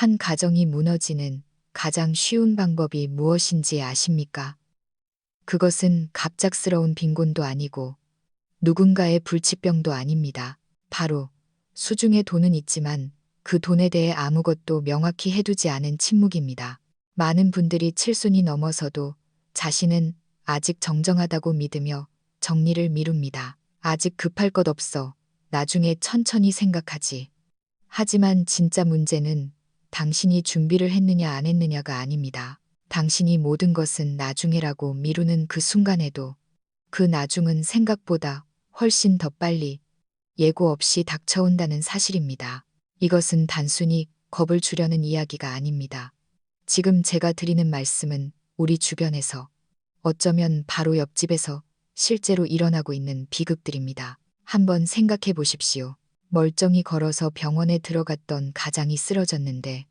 한 가정이 무너지는 가장 쉬운 방법이 무엇인지 아십니까? 그것은 갑작스러운 빈곤도 아니고 누군가의 불치병도 아닙니다. 바로 수중에 돈은 있지만 그 돈에 대해 아무것도 명확히 해두지 않은 침묵입니다. 많은 분들이 칠순이 넘어서도 자신은 아직 정정하다고 믿으며 정리를 미룹니다. 아직 급할 것 없어. 나중에 천천히 생각하지. 하지만 진짜 문제는 당신이 준비를 했느냐 안 했느냐가 아닙니다. 당신이 모든 것은 나중에라고 미루는 그 순간에도 그 나중은 생각보다 훨씬 더 빨리 예고 없이 닥쳐온다는 사실입니다. 이것은 단순히 겁을 주려는 이야기가 아닙니다. 지금 제가 드리는 말씀은 우리 주변에서 어쩌면 바로 옆집에서 실제로 일어나고 있는 비극들입니다. 한번 생각해 보십시오. 멀쩡히 걸어서 병원에 들어갔던 가장이 쓰러졌는데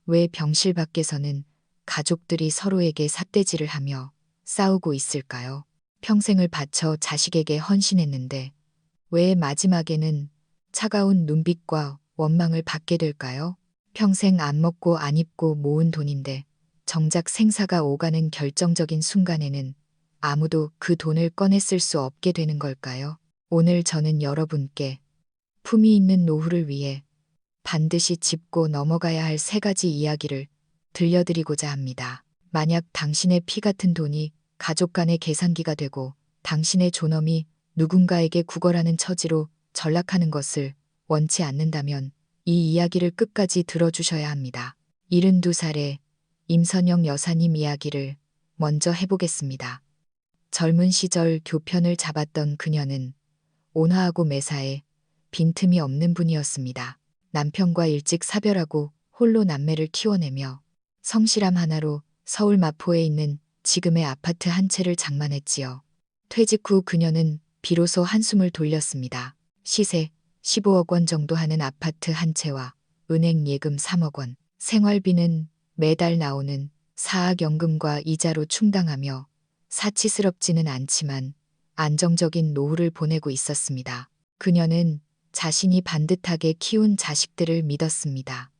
왜 병실 밖에서는 가족들이 서로에게 삿대질을 하며 싸우고 있을까요? 평생을 바쳐 자식에게 헌신했는데 왜 마지막에는 차가운 눈빛과 원망을 받게 될까요? 평생 안 먹고 안 입고 모은 돈인데 정작 생사가 오가는 결정적인 순간에는 아무도 그 돈을 꺼내 쓸 수 없게 되는 걸까요? 오늘 저는 여러분께 품위 있는 노후를 위해 반드시 짚고 넘어가야 할 세 가지 이야기를 들려드리고자 합니다. 만약 당신의 피 같은 돈이 가족 간의 계산기가 되고 당신의 존엄이 누군가에게 구걸하는 처지로 전락하는 것을 원치 않는다면 이 이야기를 끝까지 들어주셔야 합니다. 72살의 임선영 여사님 이야기를 먼저 해보겠습니다. 젊은 시절 교편을 잡았던 그녀는 온화하고 매사에 빈틈이 없는 분이었습니다. 남편과 일찍 사별하고 홀로 남매를 키워내며 성실함 하나로 서울 마포에 있는 지금의 아파트 한 채를 장만했지요. 퇴직 후 그녀는 비로소 한숨을 돌렸습니다. 시세 15억 원 정도 하는 아파트 한 채와 은행 예금 3억 원, 생활비는 매달 나오는 사학연금과 이자로 충당하며 사치스럽지는 않지만 안정적인 노후를 보내고 있었습니다. 그녀는 자신이 반듯하게 키운 자식들을 믿었습니다.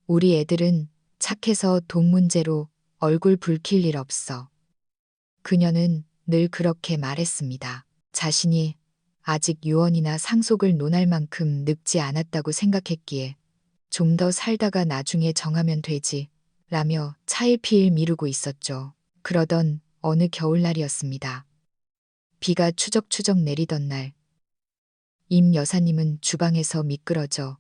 우리 애들은 착해서 돈 문제로 얼굴 붉힐 일 없어. 그녀는 늘 그렇게 말했습니다. 자신이 아직 유언이나 상속을 논할 만큼 늙지 않았다고 생각했기에 좀 더 살다가 나중에 정하면 되지 라며 차일피일 미루고 있었죠. 그러던 어느 겨울날이었습니다. 비가 추적추적 내리던 날, 임 여사님은 주방에서 미끄러져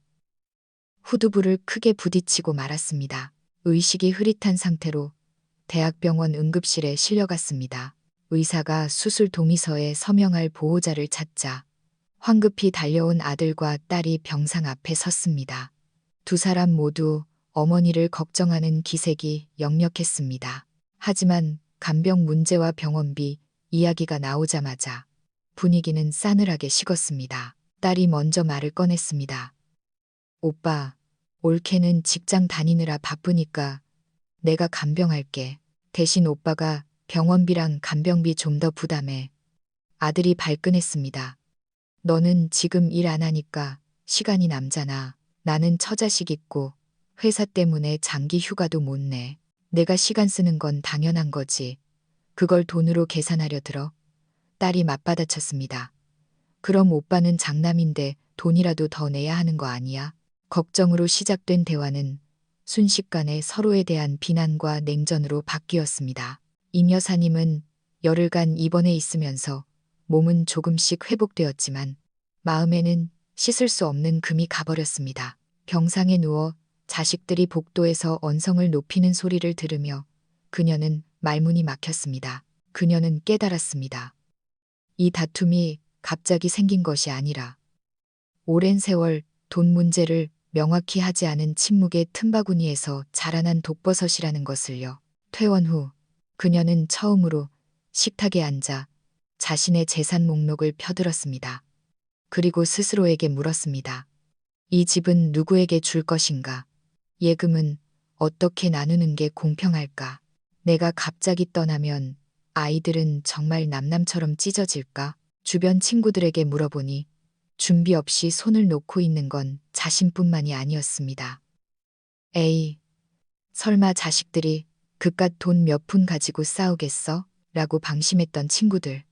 후두부를 크게 부딪히고 말았습니다. 의식이 흐릿한 상태로 대학병원 응급실에 실려갔습니다. 의사가 수술 동의서에 서명할 보호자를 찾자 황급히 달려온 아들과 딸이 병상 앞에 섰습니다. 두 사람 모두 어머니를 걱정하는 기색이 역력했습니다. 하지만 간병 문제와 병원비 이야기가 나오자마자 분위기는 싸늘하게 식었습니다. 딸이 먼저 말을 꺼냈습니다. 오빠, 올케는 직장 다니느라 바쁘니까 내가 간병할게. 대신 오빠가 병원비랑 간병비 좀 더 부담해. 아들이 발끈했습니다. 너는 지금 일 안 하니까 시간이 남잖아. 나는 처자식 있고 회사 때문에 장기 휴가도 못 내. 내가 시간 쓰는 건 당연한 거지. 그걸 돈으로 계산하려 들어. 딸이 맞받아쳤습니다. 그럼 오빠는 장남인데 돈이라도 더 내야 하는 거 아니야? 걱정으로 시작된 대화는 순식간에 서로에 대한 비난과 냉전으로 바뀌었습니다. 임 여사님은 열흘간 입원해 있으면서 몸은 조금씩 회복되었지만 마음에는 씻을 수 없는 금이 가버렸습니다. 병상에 누워 자식들이 복도에서 언성을 높이는 소리를 들으며 그녀는 말문이 막혔습니다. 그녀는 깨달았습니다. 이 다툼이 갑자기 생긴 것이 아니라 오랜 세월 돈 문제를 명확히 하지 않은 침묵의 틈바구니에서 자라난 독버섯이라는 것을요. 퇴원 후 그녀는 처음으로 식탁에 앉아 자신의 재산 목록을 펴들었습니다. 그리고 스스로에게 물었습니다. 이 집은 누구에게 줄 것인가? 예금은 어떻게 나누는 게 공평할까? 내가 갑자기 떠나면 아이들은 정말 남남처럼 찢어질까? 주변 친구들에게 물어보니 준비 없이 손을 놓고 있는 건 자신뿐만이 아니었습니다. 에이, 설마 자식들이 그깟 돈 몇 푼 가지고 싸우겠어? 라고 방심했던 친구들.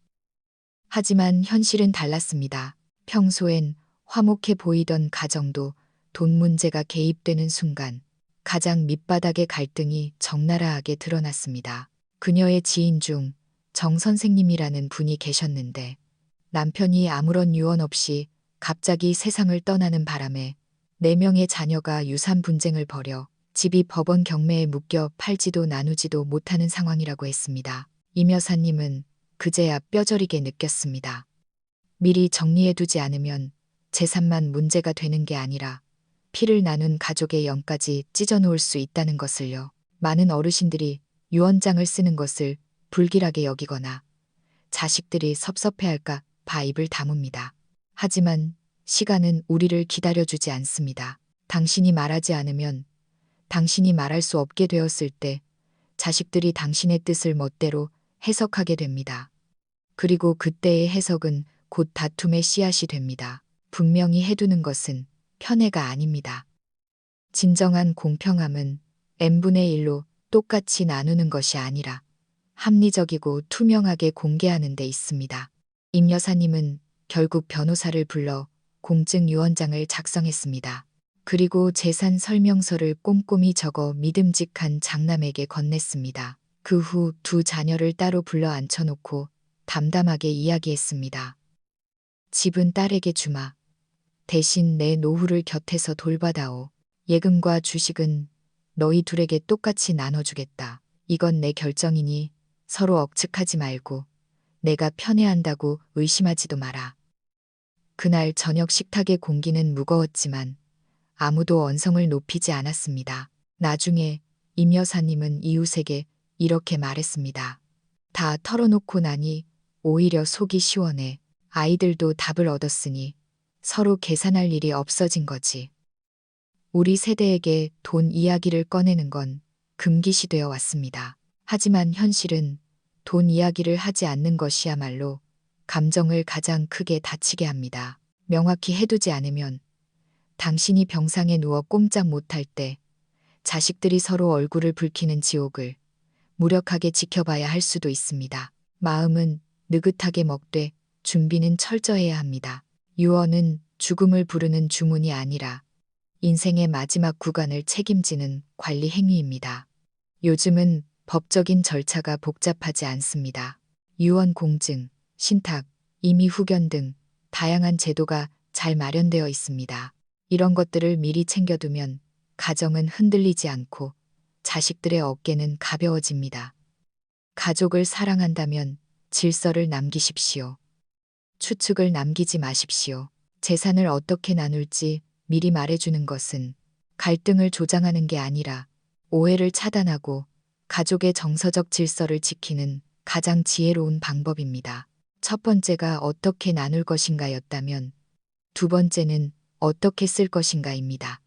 하지만 현실은 달랐습니다. 평소엔 화목해 보이던 가정도 돈 문제가 개입되는 순간 가장 밑바닥의 갈등이 적나라하게 드러났습니다. 그녀의 지인 중 정 선생님이라는 분이 계셨는데 남편이 아무런 유언 없이 갑자기 세상을 떠나는 바람에 4명의 자녀가 유산 분쟁을 벌여 집이 법원 경매에 묶여 팔지도 나누지도 못하는 상황이라고 했습니다. 임 여사님은 그제야 뼈저리게 느꼈습니다. 미리 정리해두지 않으면 재산만 문제가 되는 게 아니라 피를 나눈 가족의 영까지 찢어놓을 수 있다는 것을요. 많은 어르신들이 유언장을 쓰는 것을 불길하게 여기거나 자식들이 섭섭해할까 봐 입을 다뭅니다. 하지만 시간은 우리를 기다려주지 않습니다. 당신이 말하지 않으면 당신이 말할 수 없게 되었을 때 자식들이 당신의 뜻을 멋대로 해석하게 됩니다. 그리고 그때의 해석은 곧 다툼의 씨앗이 됩니다. 분명히 해두는 것은 편애가 아닙니다. 진정한 공평함은 n분의 1로 똑같이 나누는 것이 아니라 합리적이고 투명하게 공개하는 데 있습니다. 임 여사님은 결국 변호사를 불러 공증유언장을 작성했습니다. 그리고 재산 설명서를 꼼꼼히 적어 믿음직한 장남에게 건넸습니다. 그 후 2 자녀를 따로 불러 앉혀놓고 담담하게 이야기했습니다. 집은 딸에게 주마. 대신 내 노후를 곁에서 돌봐다오. 예금과 주식은 너희 둘에게 똑같이 나눠주겠다. 이건 내 결정이니 서로 억측하지 말고 내가 편애한다고 의심하지도 마라. 그날 저녁 식탁의 공기는 무거웠지만 아무도 언성을 높이지 않았습니다. 나중에 임 여사님은 이웃에게 이렇게 말했습니다. 다 털어놓고 나니 오히려 속이 시원해. 아이들도 답을 얻었으니 서로 계산할 일이 없어진 거지. 우리 세대에게 돈 이야기를 꺼내는 건 금기시 되어 왔습니다. 하지만 현실은 돈 이야기를 하지 않는 것이야말로 감정을 가장 크게 다치게 합니다. 명확히 해두지 않으면 당신이 병상에 누워 꼼짝 못할 때 자식들이 서로 얼굴을 붉히는 지옥을 무력하게 지켜봐야 할 수도 있습니다. 마음은 느긋하게 먹되 준비는 철저해야 합니다. 유언은 죽음을 부르는 주문이 아니라 인생의 마지막 구간을 책임지는 관리 행위입니다. 요즘은 법적인 절차가 복잡하지 않습니다. 유언 공증, 신탁, 임의 후견 등 다양한 제도가 잘 마련되어 있습니다. 이런 것들을 미리 챙겨두면 가정은 흔들리지 않고 자식들의 어깨는 가벼워집니다. 가족을 사랑한다면 질서를 남기십시오. 추측을 남기지 마십시오. 재산을 어떻게 나눌지 미리 말해주는 것은 갈등을 조장하는 게 아니라 오해를 차단하고 가족의 정서적 질서를 지키는 가장 지혜로운 방법입니다. 첫 번째가 어떻게 나눌 것인가였다면 2번째는 어떻게 쓸 것인가입니다.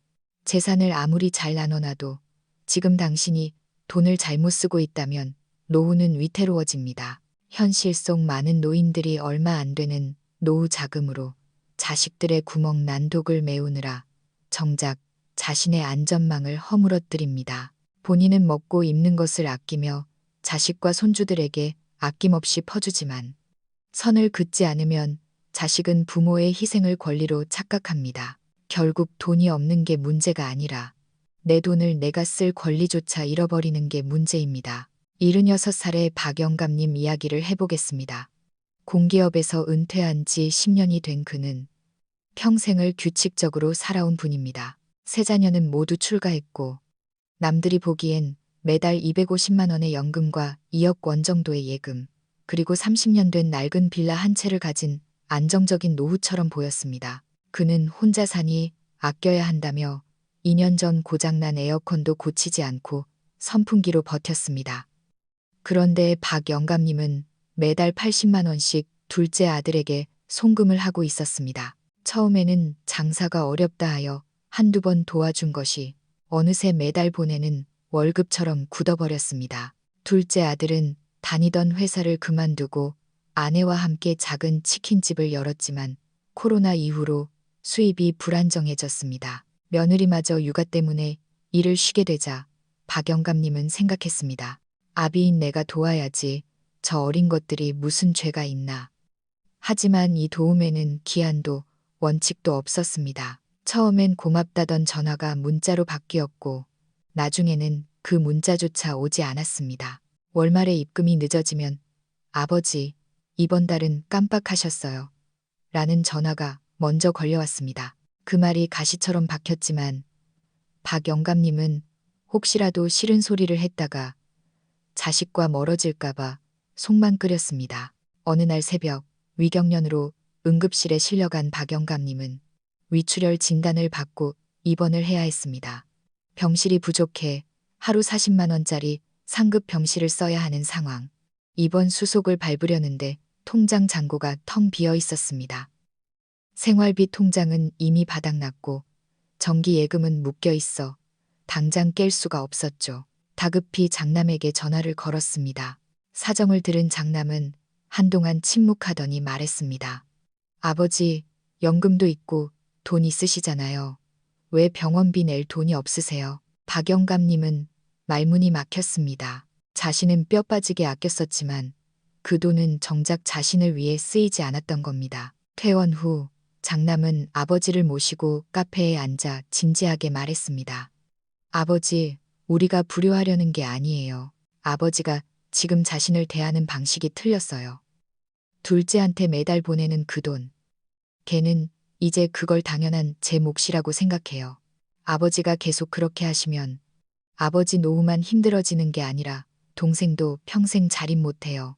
재산을 아무리 잘 나눠놔도 지금 당신이 돈을 잘못 쓰고 있다면 노후는 위태로워집니다. 현실 속 많은 노인들이 얼마 안 되는 노후 자금으로 자식들의 구멍 난 독을 메우느라 정작 자신의 안전망을 허물어뜨립니다. 본인은 먹고 입는 것을 아끼며 자식과 손주들에게 아낌없이 퍼주지만 선을 긋지 않으면 자식은 부모의 희생을 권리로 착각합니다. 결국 돈이 없는 게 문제가 아니라 내 돈을 내가 쓸 권리조차 잃어버리는 게 문제입니다. 76살의 박영감님 이야기를 해보겠습니다. 공기업에서 은퇴한 지 10년이 된 그는 평생을 규칙적으로 살아온 분입니다. 3자녀는 모두 출가했고 남들이 보기엔 매달 250만 원의 연금과 2억 원 정도의 예금, 그리고 30년 된 낡은 빌라 한 채를 가진 안정적인 노후처럼 보였습니다. 그는 혼자 사니 아껴야 한다며 2년 전 고장난 에어컨도 고치지 않고 선풍기로 버텼습니다. 그런데 박 영감님은 매달 80만 원씩 둘째 아들에게 송금을 하고 있었습니다. 처음에는 장사가 어렵다 하여 한두 번 도와준 것이 어느새 매달 보내는 월급처럼 굳어버렸습니다. 둘째 아들은 다니던 회사를 그만두고 아내와 함께 작은 치킨집을 열었지만 코로나 이후로 수입이 불안정해졌습니다. 며느리마저 육아 때문에 일을 쉬게 되자 박 영감님은 생각했습니다. 아비인 내가 도와야지. 저 어린 것들이 무슨 죄가 있나. 하지만 이 도움에는 기한도 원칙도 없었습니다. 처음엔 고맙다던 전화가 문자로 바뀌었고 나중에는 그 문자조차 오지 않았습니다. 월말에 입금이 늦어지면 아버지, 이번 달은 깜빡하셨어요. 라는 전화가 먼저 걸려왔습니다. 그 말이 가시처럼 박혔지만 박 영감님은 혹시라도 싫은 소리를 했다가 자식과 멀어질까봐 속만 끓였습니다. 어느 날 새벽 위경련으로 응급실에 실려간 박 영감님은 위출혈 진단을 받고 입원을 해야 했습니다. 병실이 부족해 하루 40만 원짜리 상급 병실을 써야 하는 상황. 입원 수속을 밟으려는데 통장 잔고가 텅 비어 있었습니다. 생활비 통장은 이미 바닥났고 정기 예금은 묶여 있어 당장 깰 수가 없었죠. 다급히 장남에게 전화를 걸었습니다. 사정을 들은 장남은 한동안 침묵하더니 말했습니다. 아버지, 연금도 있고 돈 있으시잖아요. 왜 병원비 낼 돈이 없으세요? 박 영감님은 말문이 막혔습니다. 자신은 뼈 빠지게 아꼈었지만 그 돈은 정작 자신을 위해 쓰이지 않았던 겁니다. 퇴원 후 장남은 아버지를 모시고 카페에 앉아 진지하게 말했습니다. 아버지, 우리가 불효하려는 게 아니에요. 아버지가 지금 자신을 대하는 방식이 틀렸어요. 둘째한테 매달 보내는 그 돈. 걔는 이제 그걸 당연한 제 몫이라고 생각해요. 아버지가 계속 그렇게 하시면 아버지 노후만 힘들어지는 게 아니라 동생도 평생 자립 못해요.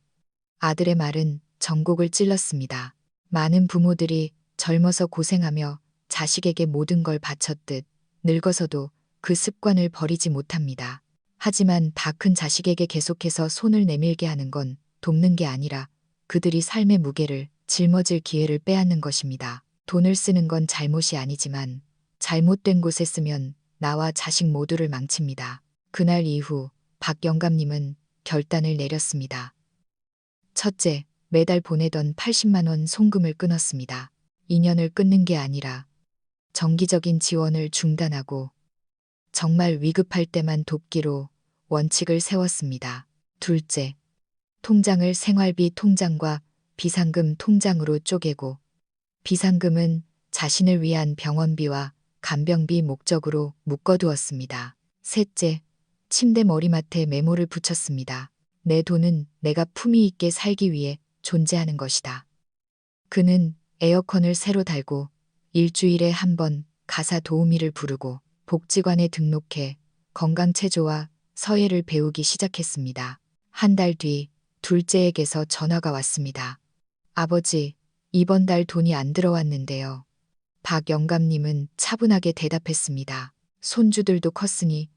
아들의 말은 전곡을 찔렀습니다. 많은 부모들이 젊어서 고생하며 자식에게 모든 걸 바쳤듯 늙어서도 그 습관을 버리지 못합니다. 하지만 다 큰 자식에게 계속해서 손을 내밀게 하는 건 돕는 게 아니라 그들이 삶의 무게를 짊어질 기회를 빼앗는 것입니다. 돈을 쓰는 건 잘못이 아니지만 잘못된 곳에 쓰면 나와 자식 모두를 망칩니다. 그날 이후 박 영감님은 결단을 내렸습니다. 첫째, 매달 보내던 80만 원 송금을 끊었습니다. 인연을 끊는 게 아니라 정기적인 지원을 중단하고 정말 위급할 때만 돕기로 원칙을 세웠습니다. 둘째, 통장을 생활비 통장과 비상금 통장으로 쪼개고 비상금은 자신을 위한 병원비와 간병비 목적으로 묶어두었습니다. 셋째, 침대 머리맡에 메모를 붙였습니다. 내 돈은 내가 품위 있게 살기 위해 존재하는 것이다. 그는 에어컨을 새로 달고 일주일에 한 번 가사 도우미를 부르고 복지관에 등록해 건강체조와 서예를 배우기 시작했습니다. 한 달 뒤 둘째에게서 전화가 왔습니다. 아버지, 이번 달 돈이 안 들어왔는데요. 박 영감님은 차분하게 대답했습니다. 손주들도 컸으니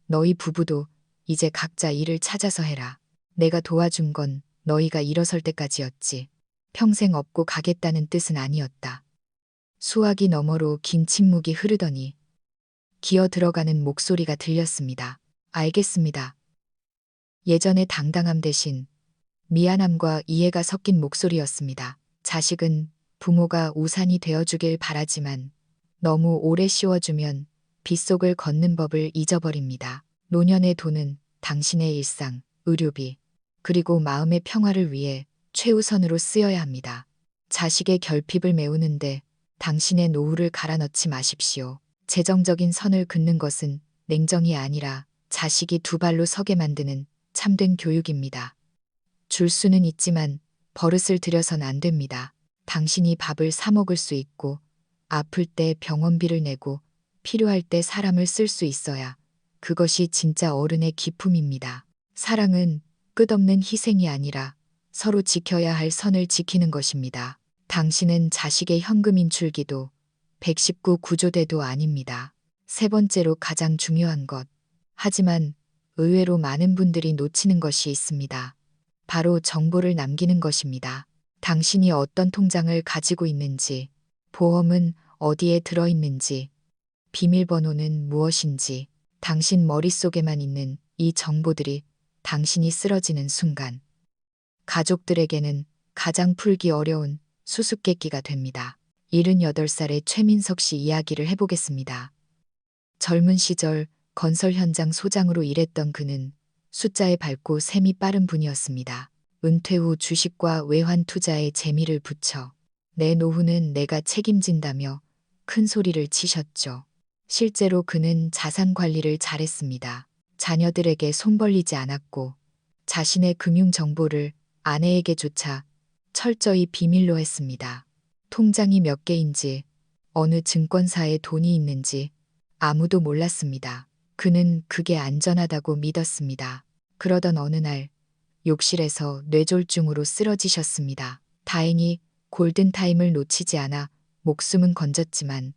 너희 부부도 이제 각자 일을 찾아서 해라. 내가 도와준 건 너희가 일어설 때까지였지. 평생 업고 가겠다는 뜻은 아니었다. 수화기 너머로 긴 침묵이 흐르더니 기어 들어가는 목소리가 들렸습니다. 알겠습니다. 예전의 당당함 대신 미안함과 이해가 섞인 목소리였습니다. 자식은 부모가 우산이 되어주길 바라지만 너무 오래 씌워주면 빗속을 걷는 법을 잊어버립니다. 노년의 돈은 당신의 일상, 의료비, 그리고 마음의 평화를 위해 최우선으로 쓰여야 합니다. 자식의 결핍을 메우는데 당신의 노후를 갈아넣지 마십시오. 재정적인 선을 긋는 것은 냉정이 아니라 자식이 두 발로 서게 만드는 참된 교육입니다. 줄 수는 있지만 버릇을 들여선 안 됩니다. 당신이 밥을 사 먹을 수 있고 아플 때 병원비를 내고 필요할 때 사람을 쓸 수 있어야 그것이 진짜 어른의 기품입니다. 사랑은 끝없는 희생이 아니라 서로 지켜야 할 선을 지키는 것입니다. 당신은 자식의 현금 인출기도 119 구조대도 아닙니다. 세 번째로 가장 중요한 것. 하지만 의외로 많은 분들이 놓치는 것이 있습니다. 바로 정보를 남기는 것입니다. 당신이 어떤 통장을 가지고 있는지, 보험은 어디에 들어있는지, 비밀번호는 무엇인지, 당신 머릿속에만 있는 이 정보들이 당신이 쓰러지는 순간, 가족들에게는 가장 풀기 어려운 수수께끼가 됩니다. 78살의 최민석 씨 이야기를 해보겠습니다. 젊은 시절 건설 현장 소장으로 일했던 그는 숫자에 밝고 셈이 빠른 분이었습니다. 은퇴 후 주식과 외환 투자에 재미를 붙여 내 노후는 내가 책임진다며 큰 소리를 치셨죠. 실제로 그는 자산 관리를 잘했습니다. 자녀들에게 손 벌리지 않았고 자신의 금융 정보를 아내에게조차 철저히 비밀로 했습니다. 통장이 몇 개인지 어느 증권사에 돈이 있는지 아무도 몰랐습니다. 그는 그게 안전하다고 믿었습니다. 그러던 어느 날 욕실에서 뇌졸중으로 쓰러지셨습니다. 다행히 골든타임을 놓치지 않아 목숨은 건졌지만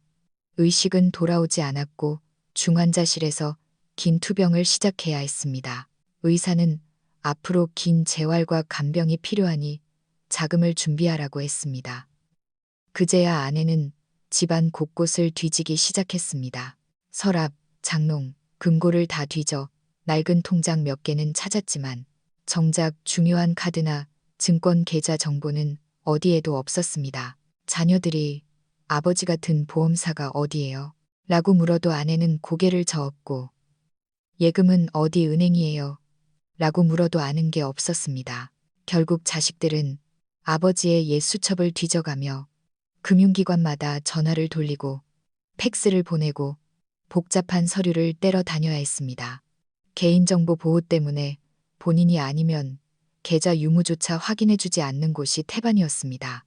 의식은 돌아오지 않았고 중환자실에서 긴 투병을 시작해야 했습니다. 의사는 앞으로 긴 재활과 간병이 필요하니 자금을 준비하라고 했습니다. 그제야 아내는 집안 곳곳을 뒤지기 시작했습니다. 서랍, 장롱, 금고를 다 뒤져 낡은 통장 몇 개는 찾았지만 정작 중요한 카드나 증권 계좌 정보는 어디에도 없었습니다. 자녀들이 아버지가 든 보험사가 어디예요? 라고 물어도 아내는 고개를 저었고 예금은 어디 은행이에요? 라고 물어도 아는 게 없었습니다. 결국 자식들은 아버지의 옛 수첩을 뒤져가며 금융기관마다 전화를 돌리고 팩스를 보내고 복잡한 서류를 떼러 다녀야 했습니다. 개인정보 보호 때문에 본인이 아니면 계좌 유무조차 확인해주지 않는 곳이 태반이었습니다.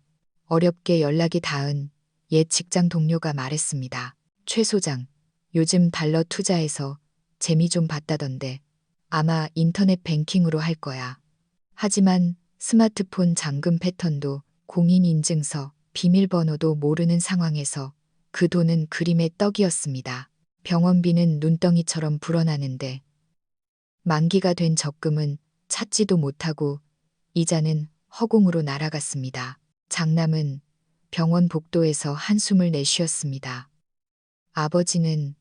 어렵게 연락이 닿은 옛 직장 동료가 말했습니다. 최 소장, 요즘 달러 투자해서 재미 좀 봤다던데 아마 인터넷 뱅킹으로 할 거야. 하지만 스마트폰 잠금 패턴도 공인인증서, 비밀번호도 모르는 상황에서 그 돈은 그림의 떡이었습니다. 병원비는 눈덩이처럼 불어나는데 만기가 된 적금은 찾지도 못하고 이자는 허공으로 날아갔습니다. 장남은 병원 복도에서 한숨을 내쉬었습니다. 아버지는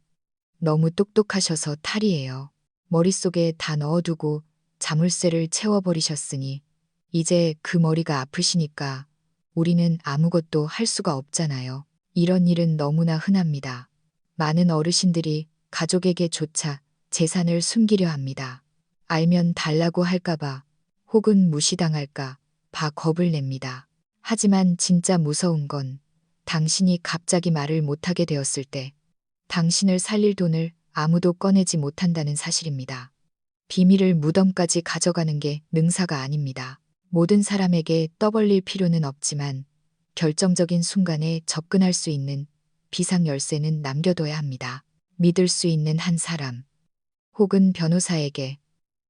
너무 똑똑하셔서 탈이에요. 머릿속에 다 넣어두고 자물쇠를 채워버리셨으니 이제 그 머리가 아프시니까 우리는 아무것도 할 수가 없잖아요. 이런 일은 너무나 흔합니다. 많은 어르신들이 가족에게조차 재산을 숨기려 합니다. 알면 달라고 할까봐 혹은 무시당할까 봐 겁을 냅니다. 하지만 진짜 무서운 건 당신이 갑자기 말을 못하게 되었을 때 당신을 살릴 돈을 아무도 꺼내지 못한다는 사실입니다. 비밀을 무덤까지 가져가는 게 능사가 아닙니다. 모든 사람에게 떠벌릴 필요는 없지만 결정적인 순간에 접근할 수 있는 비상 열쇠는 남겨둬야 합니다. 믿을 수 있는 한 사람, 혹은 변호사에게,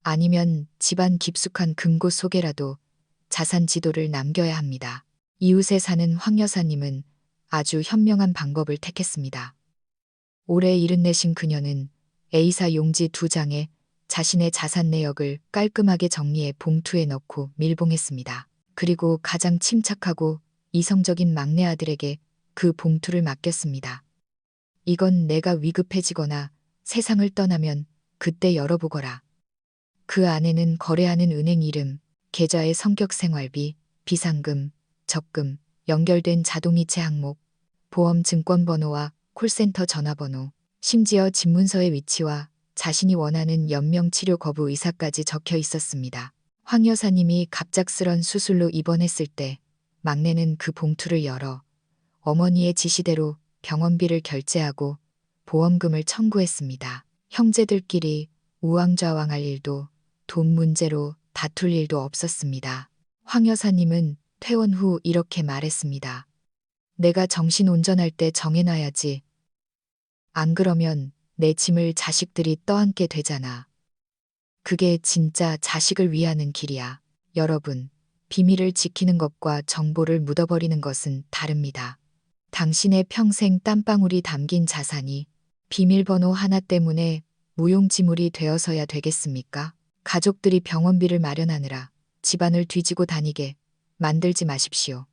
아니면 집안 깊숙한 금고 속에라도 자산 지도를 남겨야 합니다. 이웃에 사는 황 여사님은 아주 현명한 방법을 택했습니다. 올해 74신 그녀는 A사 용지 2장에 자신의 자산 내역을 깔끔하게 정리해 봉투에 넣고 밀봉했습니다. 그리고 가장 침착하고 이성적인 막내 아들에게 그 봉투를 맡겼습니다. 이건 내가 위급해지거나 세상을 떠나면 그때 열어보거라. 그 안에는 거래하는 은행 이름, 계좌의 성격 생활비, 비상금, 적금, 연결된 자동이체 항목, 보험 증권번호와 콜센터 전화번호, 심지어 집문서의 위치와 자신이 원하는 연명 치료 거부 의사까지 적혀 있었습니다. 황 여사님이 갑작스런 수술로 입원했을 때 막내는 그 봉투를 열어 어머니의 지시대로 병원비를 결제하고 보험금을 청구했습니다. 형제들끼리 우왕좌왕할 일도 돈 문제로 다툴 일도 없었습니다. 황 여사님은 퇴원 후 이렇게 말했습니다. 내가 정신 온전할 때 정해놔야지. 안 그러면 내 짐을 자식들이 떠안게 되잖아. 그게 진짜 자식을 위하는 길이야. 여러분, 비밀을 지키는 것과 정보를 묻어버리는 것은 다릅니다. 당신의 평생 땀방울이 담긴 자산이 비밀번호 하나 때문에 무용지물이 되어서야 되겠습니까? 가족들이 병원비를 마련하느라 집안을 뒤지고 다니게 만들지 마십시오.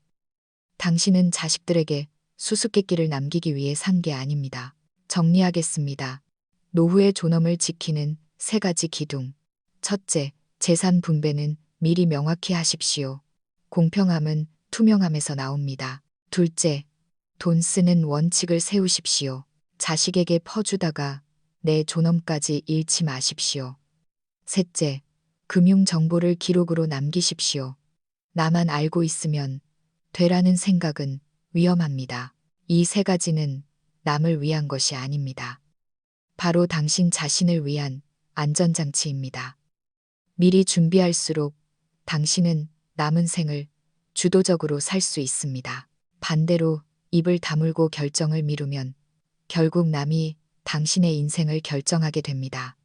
당신은 자식들에게 수수께끼를 남기기 위해 산 게 아닙니다. 정리하겠습니다. 노후의 존엄을 지키는 3가지 기둥. 첫째, 재산 분배는 미리 명확히 하십시오. 공평함은 투명함에서 나옵니다. 둘째, 돈 쓰는 원칙을 세우십시오. 자식에게 퍼주다가 내 존엄까지 잃지 마십시오. 셋째, 금융 정보를 기록으로 남기십시오. 나만 알고 있으면 되라는 생각은 위험합니다. 이 세 가지는 남을 위한 것이 아닙니다. 바로 당신 자신을 위한 안전장치입니다. 미리 준비할수록 당신은 남은 생을 주도적으로 살 수 있습니다. 반대로 입을 다물고 결정을 미루면 결국 남이 당신의 인생을 결정하게 됩니다.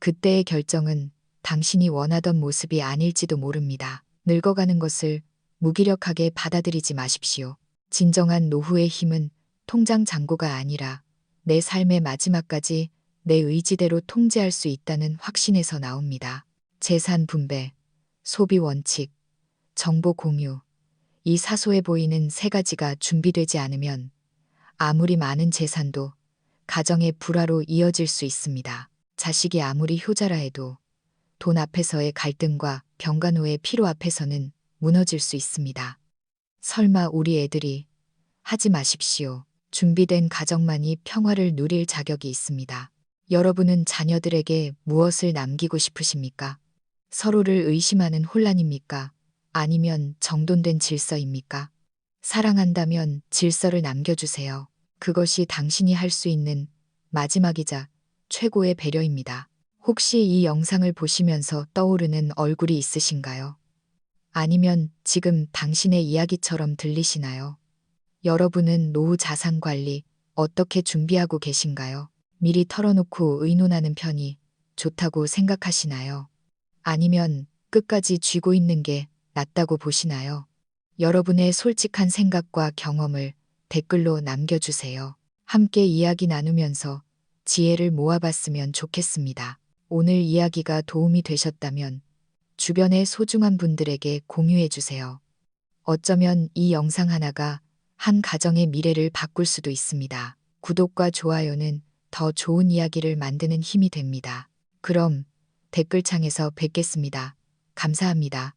그때의 결정은 당신이 원하던 모습이 아닐지도 모릅니다. 늙어가는 것을 무기력하게 받아들이지 마십시오. 진정한 노후의 힘은 통장 잔고가 아니라 내 삶의 마지막까지 내 의지대로 통제할 수 있다는 확신에서 나옵니다. 재산 분배, 소비 원칙, 정보 공유, 이 사소해 보이는 세 가지가 준비되지 않으면 아무리 많은 재산도 가정의 불화로 이어질 수 있습니다. 자식이 아무리 효자라 해도 돈 앞에서의 갈등과 병간호의 피로 앞에서는 무너질 수 있습니다. 설마 우리 애들이 하지 마십시오. 준비된 가정만이 평화를 누릴 자격이 있습니다. 여러분은 자녀들에게 무엇을 남기고 싶으십니까? 서로를 의심하는 혼란입니까? 아니면 정돈된 질서입니까? 사랑한다면 질서를 남겨주세요. 그것이 당신이 할 수 있는 마지막이자 최고의 배려입니다. 혹시 이 영상을 보시면서 떠오르는 얼굴이 있으신가요? 아니면 지금 당신의 이야기처럼 들리시나요? 여러분은 노후 자산 관리 어떻게 준비하고 계신가요? 미리 털어놓고 의논하는 편이 좋다고 생각하시나요? 아니면 끝까지 쥐고 있는 게 낫다고 보시나요? 여러분의 솔직한 생각과 경험을 댓글로 남겨주세요. 함께 이야기 나누면서 지혜를 모아봤으면 좋겠습니다. 오늘 이야기가 도움이 되셨다면 주변의 소중한 분들에게 공유해주세요. 어쩌면 이 영상 하나가 한 가정의 미래를 바꿀 수도 있습니다. 구독과 좋아요는 더 좋은 이야기를 만드는 힘이 됩니다. 그럼 댓글창에서 뵙겠습니다. 감사합니다.